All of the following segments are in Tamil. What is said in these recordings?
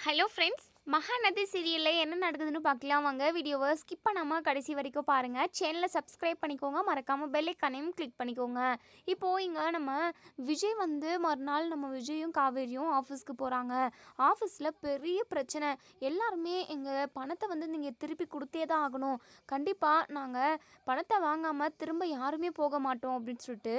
ஹலோ ஃப்ரெண்ட்ஸ், மகாநதி சீரியலில் என்ன நடக்குதுன்னு பார்க்கலாம். வாங்க வீடியோவை ஸ்கிப் பண்ணாமல் கடைசி வரைக்கும் பாருங்கள். சேனலை சப்ஸ்கிரைப் பண்ணிக்கோங்க, மறக்காமல் பெல் ஐக்கானையும் கிளிக் பண்ணிக்கோங்க. இப்போது இங்கே நம்ம விஜய் மறுநாள் நம்ம விஜயும் காவேரியும் ஆஃபீஸ்க்கு போகிறாங்க. ஆஃபீஸில் பெரிய பிரச்சனை. எல்லாருமே எங்கள் பணத்தை நீங்கள் திருப்பி கொடுத்தே தான் ஆகணும், கண்டிப்பாக நாங்கள் பணத்தை வாங்காமல் திரும்ப யாருமே போக மாட்டோம் அப்படின்னு சொல்லிட்டு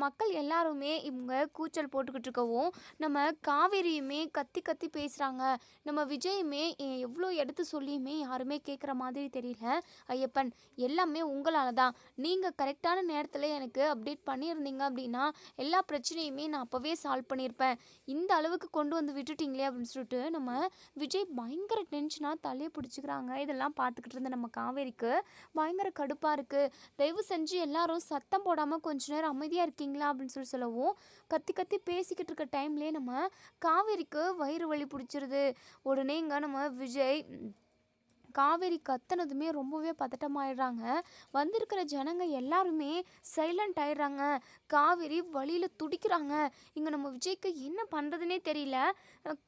மக்கள் எல்லாருமே இவங்க கூச்சல் போட்டுக்கிட்டு இருக்கவும், நம்ம காவேரியுமே கத்தி கத்தி பேசுகிறாங்க. நம்ம விஜயுமே எவ்வளோ எடுத்து சொல்லியுமே யாருமே கேட்குற மாதிரி தெரியல. ஐயப்பன், எல்லாமே உங்களால் தான். நீங்கள் கரெக்டான நேரத்தில் எனக்கு அப்டேட் பண்ணியிருந்தீங்க அப்படின்னா எல்லா பிரச்சனையுமே நான் அப்போவே சால்வ் பண்ணியிருப்பேன். இந்த அளவுக்கு கொண்டு வந்து விட்டுட்டிங்களே அப்படின்னு சொல்லிட்டு நம்ம விஜய் பயங்கர டென்ஷனாக தலையை பிடிச்சிக்கிறாங்க. இதெல்லாம் பார்த்துக்கிட்டு இருந்த நம்ம காவேரிக்கு பயங்கர கடுப்பாக இருக்குது. தயவு செஞ்சு எல்லாரும் சத்தம் போடாமல் கொஞ்ச நேரம் அமைதியாக இருக்கீங்களா அப்படின்னு சொல்லவும், கத்தி கத்தி பேசிக்கிட்டு இருக்க டைம்லேயே நம்ம காவேரிக்கு வயிறு வலி பிடிச்சிருது. உடனே இங்கே நம்ம விஜய் காவேரி கத்துனதுமே ரொம்பவே பதட்டமாயிடுறாங்க. வந்திருக்கிற ஜனங்க எல்லாருமே சைலண்ட் ஆயிடுறாங்க. காவேரி வழியில் துடிக்கிறாங்க. இங்கே நம்ம விஜய்க்கு என்ன பண்ணுறதுனே தெரியல.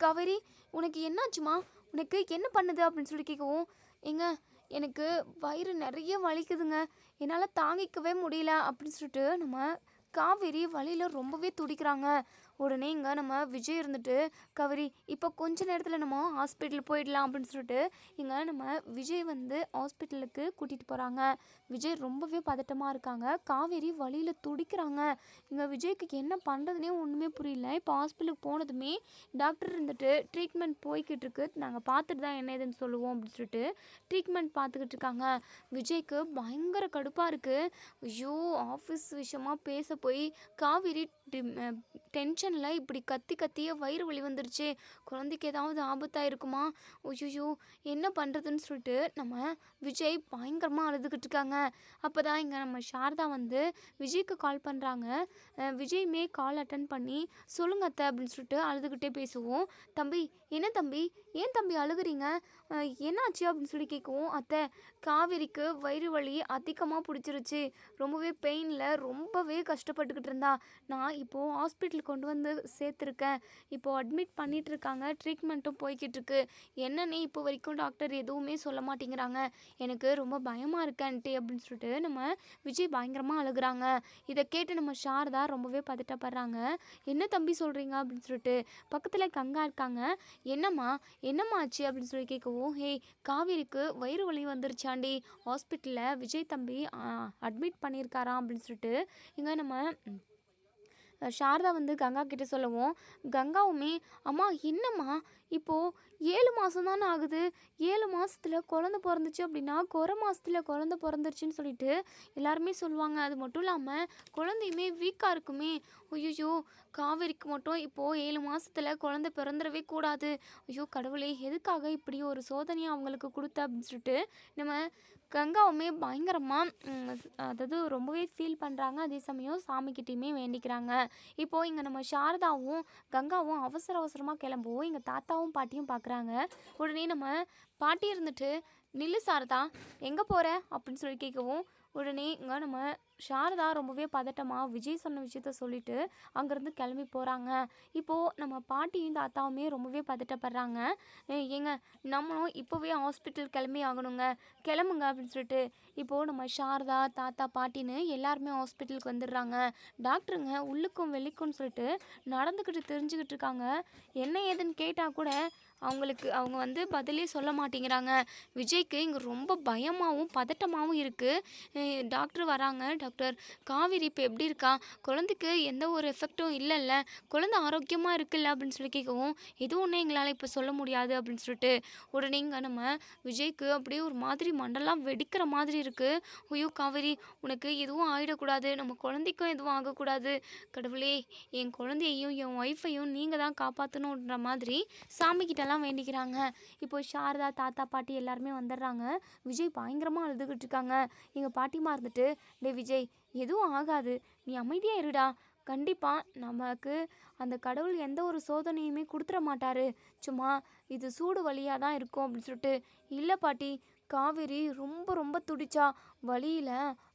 காவேரி, உனக்கு என்னாச்சுமா? உனக்கு என்ன பண்ணுது அப்படின்னு சொல்லி கேட்கவும், ஏங்க எனக்கு வயிறு நிறைய வலிக்குதுங்க, என்னால் தாங்கிக்கவே முடியல அப்படின்னு சொல்லிட்டு நம்ம காவேரி வழியில் ரொம்பவே துடிக்கிறாங்க. உடனே இங்கே நம்ம விஜய் இருந்துட்டு, காவேரி இப்போ கொஞ்ச நேரத்தில் நம்ம ஹாஸ்பிட்டல் போயிடலாம் அப்படின்னு சொல்லிட்டு இங்கே நம்ம விஜய் ஹாஸ்பிட்டலுக்கு கூட்டிகிட்டு போகிறாங்க. விஜய் ரொம்பவே பதட்டமாக இருக்காங்க. காவேரி வழியில் துடிக்கிறாங்க. இங்கே விஜய்க்கு என்ன பண்ணுறதுனே ஒன்றுமே புரியல. இப்போ ஹாஸ்பிட்டலுக்கு போனதுமே டாக்டர் இருந்துட்டு ட்ரீட்மெண்ட் போய்கிட்டு இருக்கு, நாங்கள் பார்த்துட்டு தான் என்ன ஏதுன்னு சொல்லுவோம் அப்படின்னு சொல்லிட்டு ட்ரீட்மெண்ட் பார்த்துக்கிட்டு இருக்காங்க. விஜய்க்கு பயங்கர கடுப்பாக இருக்குது. ஐயோ, ஆஃபீஸ் விஷயமா பேச போய் காவேரி டென்ஷனில் இப்படி கத்தி கத்தியே வயிறு வலி வந்துருச்சு, குழந்தைக்கு ஏதாவது ஆபத்தாக இருக்குமா? ஐயோ, என்ன பண்ணுறதுன்னு சொல்லிட்டு நம்ம விஜய் பயங்கரமாக அழுதுகிட்டு இருக்காங்க. அப்போ தான் இங்கே நம்ம சாரதா விஜய்க்கு கால் பண்ணுறாங்க. விஜய்மே கால் அட்டன் பண்ணி, சொல்லுங்க அத்தை அப்படின்னு சொல்லிட்டு அழுதுகிட்டே பேசுவோம். தம்பி, என்ன தம்பி, ஏன் தம்பி அழுகுறீங்க, என்னாச்சு அப்படின்னு சொல்லி கேட்கவும், அத்தை காவேரிக்கு வயிறு வலி அதிகமாக பிடிச்சிருச்சு, ரொம்பவே பெயினில் ரொம்பவே கஷ்டப்பட்டுக்கிட்டு இருந்தா. நான் இப்போது ஹாஸ்பிட்டல் கொண்டு சேர்த்துருக்கேன். இப்போது அட்மிட் பண்ணிகிட்டு இருக்காங்க, ட்ரீட்மெண்ட்டும் போய்கிட்டு இருக்கு. என்னன்னே இப்போ வரைக்கும் டாக்டர் எதுவுமே சொல்ல மாட்டேங்கிறாங்க. எனக்கு ரொம்ப பயமாக இருக்கேன்ட்டு அப்படின்னு சொல்லிட்டு நம்ம விஜய் பயங்கரமாக அழுகுறாங்க. இதை கேட்டு நம்ம சாரதா ரொம்பவே பதட்டப்படுறாங்க. என்ன தம்பி சொல்கிறீங்க அப்படின்னு சொல்லிட்டு பக்கத்தில் கங்கா இருக்காங்க. என்னம்மா ஆச்சு அப்படின்னு சொல்லி கேட்கவும், ஹேய், காவேரிக்கு வயிறு வலி வந்துருச்சாண்டி, ஹாஸ்பிட்டலில் விஜய் தம்பி அட்மிட் பண்ணியிருக்காராம் அப்படின்னு சொல்லிட்டு இங்கே நம்ம சாரதா கங்கா கிட்டே சொல்லவும், கங்காவுமே, அம்மா என்னம்மா, இப்போது 7 மாதம் தானே ஆகுது, 7 மாதத்தில் குழந்த பிறந்துச்சு அப்படின்னா குறை மாதத்தில் குழந்த பிறந்துருச்சுன்னு சொல்லிட்டு எல்லாருமே சொல்லுவாங்க. அது மட்டும் இல்லாமல் குழந்தையுமே வீக்காக இருக்குமே. ஐயோ, காவேரிக்கு மட்டும் இப்போது 7 மாதத்தில் குழந்தை பிறந்துடவே கூடாது. ஐயோ கடவுளே, எதுக்காக இப்படி ஒரு சோதனையை அவங்களுக்கு கொடுத்த அப்படின்னு சொல்லிட்டு நம்ம கங்காவுமே பயங்கரமாக அதாவது ரொம்பவே ஃபீல் பண்ணுறாங்க. அதே சமயம் சாமிக்கிட்டேயுமே வேண்டிக்கிறாங்க. இப்போது இங்கே நம்ம சாரதாவும் கங்காவும் அவசரமாக கிளம்புவோம். எங்கள் தாத்தாவும் பாட்டியும் பார்க்குறாங்க. உடனே நம்ம பாட்டி இருந்துட்டு, நில்லு சாரதா, எங்கே போகிற அப்படின்னு சொல்லி கேட்கவும், உடனே இங்கே நம்ம சாரதா ரொம்பவே பதட்டமாக விஜய் சொன்ன விஷயத்த சொல்லிவிட்டு அங்கேருந்து கிளம்பி போகிறாங்க. இப்போது நம்ம பாட்டியும் தாத்தாவுமே ரொம்பவே பதட்டப்படுறாங்க. ஏங்க, நம்மளும் இப்போவே ஹாஸ்பிட்டல் கிளம்பி ஆகணுங்க, கிளம்புங்க அப்படின்னு சொல்லிட்டு இப்போது நம்ம சாரதா தாத்தா பாட்டின்னு எல்லாருமே ஹாஸ்பிட்டலுக்கு வந்துடுறாங்க. டாக்டருங்க உள்ளுக்கும் வெளிக்கும்னு சொல்லிட்டு நடந்துக்கிட்டு தெரிஞ்சுக்கிட்டு இருக்காங்க. என்ன ஏதுன்னு கேட்டால் கூட அவங்க பதிலே சொல்ல மாட்டேங்கிறாங்க. விஜய்க்கு இங்கே ரொம்ப பயமாகவும் பதட்டமாகவும் இருக்குது. டாக்டர் வராங்க. டாக்டர், காவேரி இப்போ எப்படி இருக்கா, குழந்தைக்கு எந்த ஒரு எஃபெக்டும் இல்லைல்ல, குழந்தை ஆரோக்கியமாக இருக்குல்ல அப்படின்னு சொல்லி கேட்கவும், எதுவும் ஒன்றும் எங்களால் இப்போ சொல்ல முடியாது அப்படின்னு சொல்லிட்டு உடனே இங்கே நம்ம விஜய்க்கு அப்படியே ஒரு மாதிரி மண்டெல்லாம் வெடிக்கிற மாதிரி இருக்குது. ஐயோ காவேரி, உனக்கு எதுவும் ஆகிடக்கூடாது, நம்ம குழந்தைக்கும் எதுவும் ஆகக்கூடாது, கடவுளே, என் குழந்தையையும் என் ஒய்ஃபையும் நீங்கள் தான் காப்பாற்றணுன்ற மாதிரி சாமிக்கிட்டலாம் வேண்டிக்கிறாங்க. இப்போ சாரதா தாத்தா பாட்டி எல்லாருமே வந்துடுறாங்க. விஜய் பயங்கரமாக அழுதுகிட்டு இருக்காங்க. எங்கள் பாட்டிமா இருந்துட்டு, டே விஜய், எதுவும் ஆகாது, நீ அமைதியாக இருடா, கண்டிப்பாக நமக்கு அந்த கடவுள் எந்த ஒரு சோதனையுமே கொடுத்துட மாட்டார், சும்மா இது சூடு வழியாக தான் இருக்கும் அப்படின்னு சொல்லிட்டு. இல்லை பாட்டி, காவேரி ரொம்ப ரொம்ப துடிச்சா. வலியில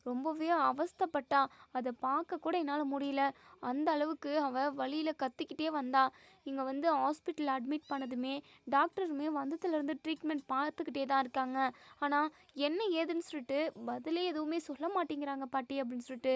ரொம்பவே அவஸ்தைப்பட்டா. அத பார்க்க கூட என்னால முடியல. அந்த அளவுக்கு அவ வலியில கத்திக்கிட்டே வந்தா. இங்க வந்து ஹாஸ்பிட்டல்ல அட்மிட் பண்ணதுமே, டாக்டருமே வந்ததுலேருந்து ட்ரீட்மெண்ட் பார்த்துக்கிட்டே தான் இருக்காங்க. ஆனா, என்ன ஏதுன்னு சொல்லிட்டு பதிலே எதுவுமே சொல்ல மாட்டேங்கிறாங்க பாட்டி அப்படின்னு சொல்லிட்டு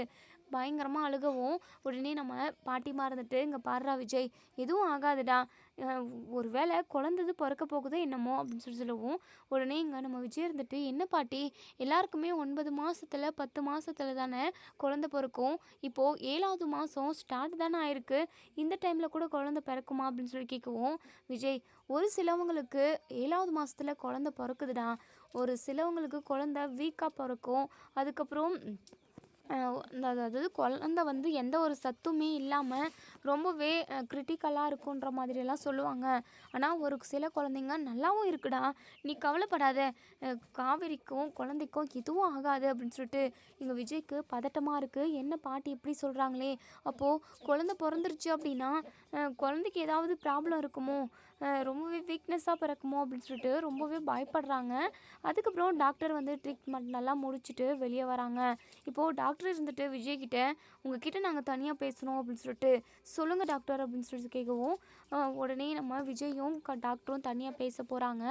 பயங்கரமா அழுகவும், உடனே நம்ம பாட்டிமா இருந்துட்டு, "இங்க பார்றா விஜய், எதுவும் ஆகாதுடா. அ ஒரு வேளை குழந்தது பொறக்க போகுதோ என்னமோ" அப்படின்னு சொல்லவும், உடனே இங்க நம்ம விஜய் இருந்துட்டு, "என்ன பாட்டி, எல்லாருக்குமே 9 மாசத்துல 10 மாசத்துல தானே குழந்தை பொறக்கும். இப்போ 7வது மாசம் ஸ்டார்ட் தானே ஆயிருக்கு. இந்த டைம்ல கூட குழந்தை பிறக்குமா?" அப்படின்னு சொல்லி கேட்கவும், விஜய், "ஒரு சிலவங்களுக்கு 7வது மாசத்துல குழந்தை பொறக்குதுடா. ஒரு சிலவங்களுக்கு குழந்தை வீக்கா பொறக்கும். அதுக்கப்புறம் அதாவது குழந்த வந்து எந்த ஒரு சத்துமே இல்லாமல் ரொம்பவே கிரிட்டிக்கலாக இருக்குன்ற மாதிரியெல்லாம் சொல்லுவாங்க. ஆனால் ஒரு சில குழந்தைங்க நல்லாவும் இருக்குடா. நீ கவலைப்படாத. காவேரிக்கும் குழந்தைக்கும் எதுவும் ஆகாது அப்படின்னு சொல்லிட்டு எங்கள் விஜய்க்கு பதட்டமாக இருக்குது. என்ன பாட்டி இப்படி சொல்கிறாங்களே, அப்போது குழந்த பிறந்துருச்சு அப்படின்னா குழந்தைக்கு ஏதாவது ப்ராப்ளம் இருக்குமோ, ரொம்பவே வீக்னஸாக பிறக்குமோ அப்படின்னு சொல்லிட்டு ரொம்பவே பயப்படுறாங்க. அதுக்கப்புறம் டாக்டர் வந்து ட்ரீட்மெண்ட் நல்லா முடிச்சுட்டு வெளியே வராங்க. இப்போது டாக்டர் இருந்துட்டு விஜய்கிட்ட, "உங்ககிட்ட நாங்கள் தனியாக பேசணும்" அப்படின்னு சொல்லிட்டு, "சொல்லுங்கள் டாக்டர்" அப்படின்னு சொல்லிட்டு கேட்கவும், உடனே நம்ம விஜயும் டாக்டரும் தனியாக பேச போகிறாங்க.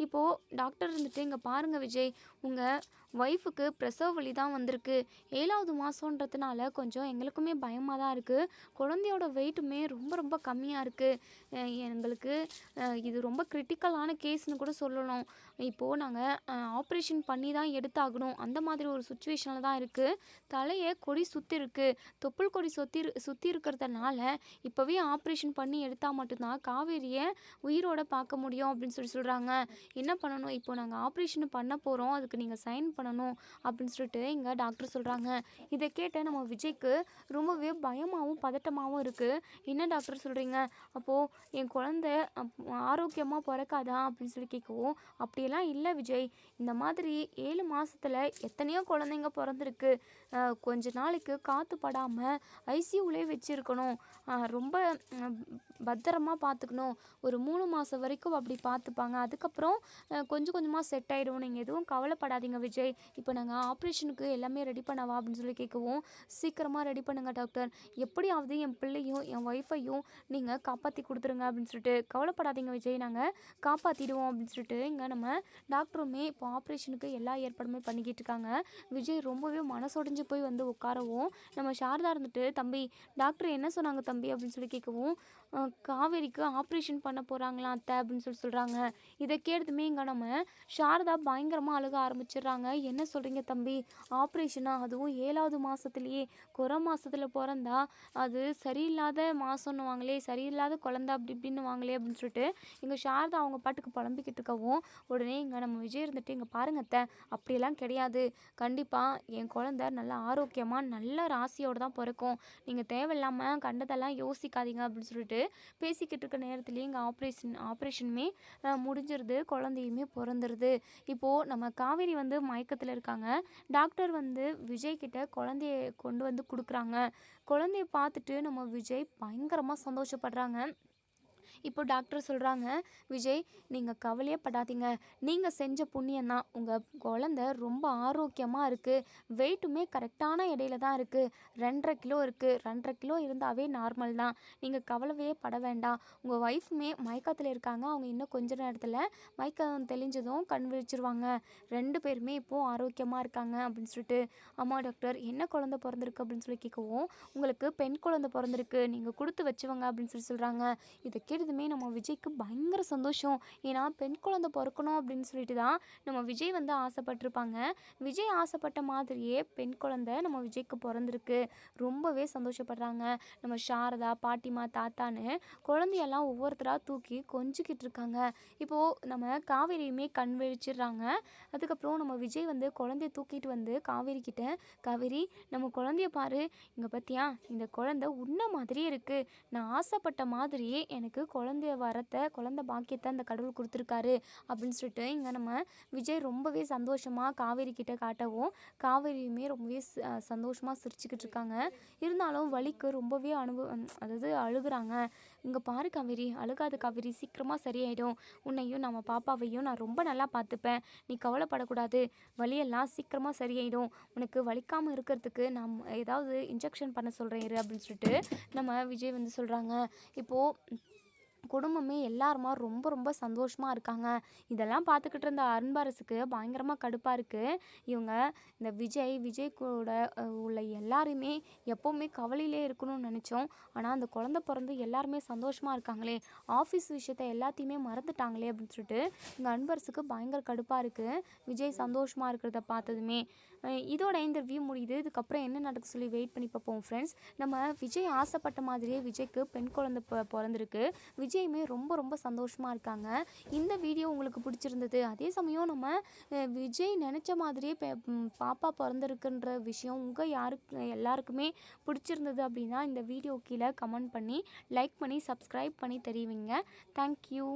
இப்போது டாக்டர் இருந்துட்டு, "இங்கே பாருங்கள் விஜய், உங்கள் ஒய்ஃபுக்கு பிரசவ வலி தான் வந்திருக்கு. 7வது மாதன்றதுனால கொஞ்சம் எங்களுக்குமே பயமாக தான் இருக்குது. குழந்தையோட வெயிட்டுமே ரொம்ப ரொம்ப கம்மியாக இருக்குது. எங்களுக்கு இது ரொம்ப கிரிட்டிக்கலான கேஸ்னு கூட சொல்லணும். இப்போது நாங்கள் ஆப்ரேஷன் பண்ணி தான் எடுத்தாகணும். அந்த மாதிரி ஒரு சுச்சுவேஷனில் தான் இருக்குது. தலையை கொடி சுற்றி இருக்கு. தொப்புள் கொடி சுற்றி இருக்கிறதுனால இப்போவே ஆப்ரேஷன் பண்ணி எடுத்தால் மட்டும்தான் காவேரியை உயிரோட பார்க்க முடியும்" அப்படின்னு சொல்கிறாங்க. "என்ன பண்ணணும்? இப்போ நாங்கள் ஆப்ரேஷன் பண்ண போகிறோம். அதுக்கு நீங்கள் சைன் பண்ணணும்" அப்படின்னு சொல்லிட்டு இங்கே டாக்டர் சொல்கிறாங்க. இதை கேட்ட நம்ம விஜய்க்கு ரொம்பவே பயமாகவும் பதட்டமாகவும் இருக்குது. "என்ன டாக்டர் சொல்கிறீங்க? அப்போது என் குழந்தை ஆரோக்கியமாக பிறக்காதா?" அப்படின்னு சொல்லி கேட்கவும், "அப்படியெல்லாம் இல்லை விஜய். இந்த மாதிரி 7 மாசத்துல எத்தனையோ குழந்தைங்க பிறந்திருக்கு. கொஞ்ச நாளைக்கு காற்று படாமல் ஐசியூவிலே வச்சுருக்கணும். ரொம்ப அஹ், பத்திரமா பார்த்துக்கணும். ஒரு 3 மாதம் வரைக்கும் அப்படி பார்த்துப்பாங்க. அதுக்கப்புறம் கொஞ்சம் கொஞ்சமாக செட் ஆகிடும். நீங்கள் எதுவும் கவலைப்படாதீங்க விஜய். இப்போ நாங்கள் ஆப்ரேஷனுக்கு எல்லாமே ரெடி பண்ணவா?" அப்படின்னு சொல்லி கேட்கவும், "சீக்கிரமாக ரெடி பண்ணுங்க டாக்டர். எப்படியாவது என் பிள்ளையும் என் ஒய்ஃபையும் நீங்கள் காப்பாற்றி கொடுத்துருங்க" அப்படின்னு சொல்லிட்டு, "கவலைப்படாதீங்க விஜய், நாங்கள் காப்பாற்றிடுவோம்" அப்படின்னு சொல்லிட்டு இங்கே நம்ம டாக்டருமே இப்போ ஆப்ரேஷனுக்கு எல்லா ஏற்பாடுமே பண்ணிக்கிட்டு இருக்காங்க. விஜய் ரொம்பவே மனசொடைஞ்சு போய் வந்து உட்காரவும், நம்ம சாரதா இருந்துட்டு, "தம்பி, டாக்டர் என்ன சொன்னாங்க தம்பி?" அப்படின்னு சொல்லி கேட்கவும், "காவேரிக்கு ஆப்ரேஷன் பண்ண போகிறாங்களாம் அத்தை" அப்படின்னு சொல்கிறாங்க. இதை கேட்டதுமே இங்கே நம்ம சாரதா பயங்கரமாக அழுக ஆரம்பிச்சிடுறாங்க. "என்ன சொல்கிறீங்க தம்பி? ஆப்ரேஷனா? அதுவும் 7வது மாதத்துலேயே? குறை மாதத்தில் பிறந்தா அது சரியில்லாத மாதம்னுவாங்களே, சரியில்லாத குழந்தை அப்படி இப்படின்னுவாங்களே" அப்படின்னு சொல்லிட்டு எங்கள் சாரதா அவங்க பாட்டுக்கு புலம்பிக்கிட்டு இருக்கவும், உடனே இங்கே நம்ம விஜய் இருந்துட்டு, "இங்கே பாருங்க அத்தை, அப்படியெல்லாம் கிடையாது. கண்டிப்பாக என் குழந்தை நல்லா ஆரோக்கியமாக நல்ல ராசியோடு தான் பிறக்கும். நீங்கள் தேவையில்லாமல் கண்டதெல்லாம் யோசிக்காதீங்க" அப்படின்னு சொல்லிட்டு பேசிக்கிட்டு இருக்க நேரத்துலேயே இங்கே ஆப்ரேஷனுமே முடிஞ்சிருது. குழந்தையுமே பிறந்துருது. இப்போது நம்ம காவேரி வந்து மயக்கத்தில் இருக்காங்க. டாக்டர் வந்து விஜய் கிட்ட குழந்தைய கொண்டு வந்து கொடுக்குறாங்க. குழந்தைய பார்த்துட்டு நம்ம விஜய் பயங்கரமாக சந்தோஷப்படுறாங்க. இப்போ டாக்டர் சொல்கிறாங்க, "விஜய், நீங்கள் கவலையே படாதீங்க. நீங்கள் செஞ்ச புண்ணியம் தான். உங்கள் குழந்தை ரொம்ப ஆரோக்கியமாக இருக்குது. வெயிட்டுமே கரெக்டான எடையில தான் இருக்குது. 2½ கிலோ இருக்குது. 2½ கிலோ இருந்தாவே நார்மல் தான். நீங்கள் கவலையே பட வேண்டாம். உங்கள் ஒய்ஃபுமே மயக்கத்தில் இருக்காங்க. அவங்க இன்னும் கொஞ்ச நேரத்தில் மயக்கம் தெளிஞ்சதும் கண் விழிச்சிருவாங்க. 2 பேருமே இப்போது ஆரோக்கியமாக இருக்காங்க" அப்படின்னு சொல்லிட்டு, "ஆமாம் டாக்டர், என்ன குழந்தை பிறந்திருக்கு?" அப்படின்னு சொல்லி கேட்கவும், "உங்களுக்கு பெண் குழந்தை பிறந்திருக்கு. நீங்கள் கொடுத்து வச்சவங்க" அப்படின்னு சொல்கிறாங்க. இதை கேட்டதுமே நம்ம விஜய்க்கு பயங்கர சந்தோஷம். ஏன்னா பெண் குழந்தை பிறக்கணும் அப்படின்னு சொல்லிட்டு தான் நம்ம விஜய் வந்து ஆசைப்பட்டிருப்பாங்க. விஜய் ஆசைப்பட்ட மாதிரியே பெண் குழந்தை நம்ம விஜய்க்கு பிறந்திருக்கு. ரொம்பவே சந்தோஷப்படுறாங்க. நம்ம சாரதா, பாட்டிமா, தாத்தான்னு குழந்தையெல்லாம் ஒவ்வொருத்தராக தூக்கி கொஞ்சிக்கிட்டு இருக்காங்க. இப்போது நம்ம காவேரியுமே கண் விழிச்சிடுறாங்க. அதுக்கப்புறம் நம்ம விஜய் வந்து குழந்தைய தூக்கிட்டு வந்து காவேரி கிட்ட, "காவேரி, நம்ம குழந்தைய பாரு. இங்கே பார்த்தியா, இந்த குழந்தை உன்ன மாதிரியே இருக்குது. நான் ஆசைப்பட்ட மாதிரியே எனக்கு குழந்தை குழந்தை பாக்கியத்தை அந்த கடவுள் கொடுத்துருக்காரு அப்படின்னு சொல்லிட்டு இங்கே நம்ம விஜய் ரொம்பவே சந்தோஷமாக காவேரி கிட்ட காட்டவும் காவேரியுமே ரொம்பவே சந்தோஷமாக சிரிச்சுக்கிட்டு இருக்காங்க. இருந்தாலும் வலிக்கு ரொம்பவே அதாவது அழுகுறாங்க. இங்கே பாரு காவேரி, அழுகாத காவேரி, சீக்கிரமாக சரியாயிடும். உன்னையும் நம்ம பாப்பாவையும் நான் ரொம்ப நல்லா பார்த்துப்பேன். நீ கவலைப்படக்கூடாது. வலியெல்லாம் சீக்கிரமாக சரியாயிடும். உனக்கு வலிக்காமல் இருக்கிறதுக்கு நான் ஏதாவது இன்ஜெக்ஷன் பண்ண சொல்கிறேன் இரு அப்படின்னு சொல்லிட்டு நம்ம விஜய் வந்து சொல்கிறாங்க. இப்போது குடும்பமே எல்லாருமா ரொம்ப ரொம்ப சந்தோஷமாக இருக்காங்க. இதெல்லாம் பார்த்துக்கிட்டு இருந்த அன்பரசுக்கு பயங்கரமாக கடுப்பாக இருக்குது. இவங்க இந்த விஜய் கூட உள்ள எல்லாருமே எப்போவுமே கவலையிலே இருக்கணும்னு நினச்சோம். ஆனால் அந்த குழந்தை பிறந்து எல்லாருமே சந்தோஷமாக இருக்காங்களே, ஆஃபீஸ் விஷயத்த எல்லாத்தையுமே மறந்துட்டாங்களே அப்படின்னு சொல்லிட்டு எங்கள் அன்பரசுக்கு பயங்கர கடுப்பாக இருக்குது. விஜய் சந்தோஷமாக இருக்கிறத பார்த்ததுமே இதோட இந்த ரிவ்யூ முடியுது. இதுக்கப்புறம் என்ன நடக்கு சொல்லி வெயிட் பண்ணி பார்ப்போம் ஃப்ரெண்ட்ஸ். நம்ம விஜய் ஆசைப்பட்ட மாதிரியே விஜய்க்கு பெண் குழந்தை பிறந்திருக்கு. விஜயுமே ரொம்ப ரொம்ப சந்தோஷமாக இருக்காங்க. இந்த வீடியோ உங்களுக்கு பிடிச்சிருந்தது, அதே சமயம் நம்ம விஜய் நினச்ச மாதிரியே பாப்பா பிறந்திருக்குன்ற விஷயம் எல்லாருக்குமே பிடிச்சிருந்தது அப்படின்னா இந்த வீடியோ கீழே கமெண்ட் பண்ணி லைக் பண்ணி சப்ஸ்கிரைப் பண்ணி தெரிவிங்க. தேங்க்யூ.